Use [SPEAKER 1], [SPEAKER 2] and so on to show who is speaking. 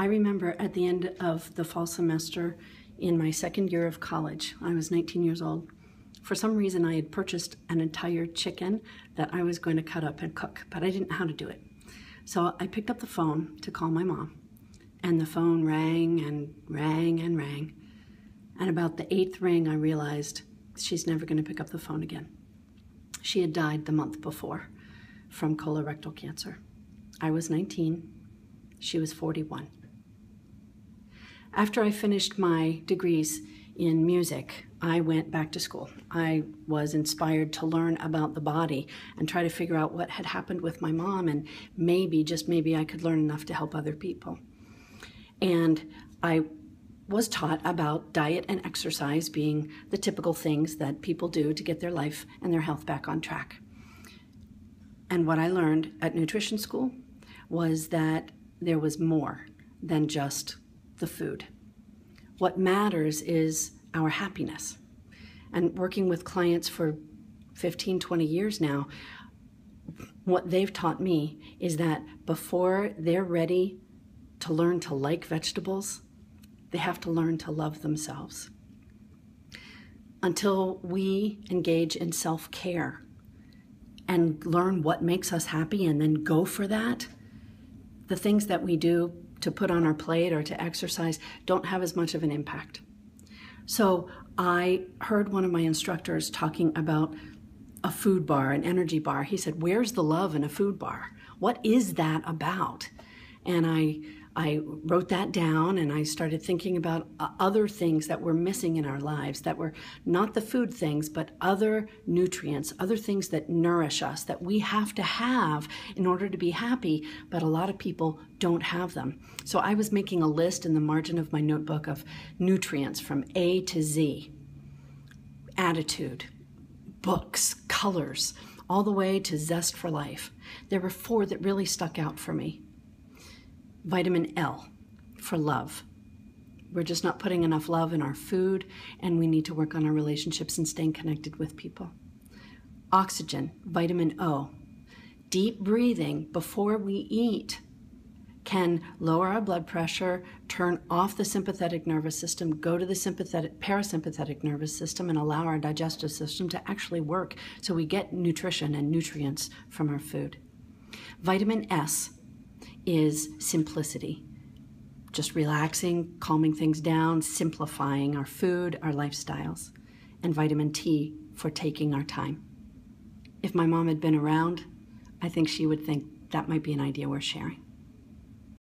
[SPEAKER 1] I remember at the end of the fall semester in my second year of college, I was 19 years old. For some reason, I had purchased an entire chicken that I was going to cut up and cook, but I didn't know how to do it. So I picked up the phone to call my mom, and the phone rang and rang and rang. And about the 8th ring, I realized she's never going to pick up the phone again. She had died the month before from colorectal cancer. I was 19, she was 41. After I finished my degrees in music, I went back to school. I was inspired to learn about the body and try to figure out what had happened with my mom, and maybe, just maybe, I could learn enough to help other people. And I was taught about diet and exercise being the typical things that people do to get their life and their health back on track. And what I learned at nutrition school was that there was more than just the food. What matters is our happiness. And working with clients for 15, 20 years now, what they've taught me is that before they're ready to learn to like vegetables, they have to learn to love themselves. Until we engage in self-care and learn what makes us happy and then go for that, the things that we do to put on our plate or to exercise don't have as much of an impact. So I heard one of my instructors talking about a food bar, an energy bar. He said, "Where's the love in a food bar? What is that about?" And I wrote that down, and I started thinking about other things that were missing in our lives that were not the food things, but other nutrients, other things that nourish us, that we have to have in order to be happy, but a lot of people don't have them. So I was making a list in the margin of my notebook of nutrients from A to Z. Attitude, books, colors, all the way to zest for life. There were 4 that really stuck out for me. Vitamin L, for love. We're just not putting enough love in our food, and we need to work on our relationships and staying connected with people. Oxygen, vitamin O. Deep breathing before we eat can lower our blood pressure, turn off the sympathetic nervous system, go to the parasympathetic nervous system, and allow our digestive system to actually work so we get nutrition and nutrients from our food. Vitamin S is simplicity. Just relaxing, calming things down, simplifying our food, our lifestyles. And vitamin T for taking our time. If my mom had been around, I think she would think that might be an idea worth sharing.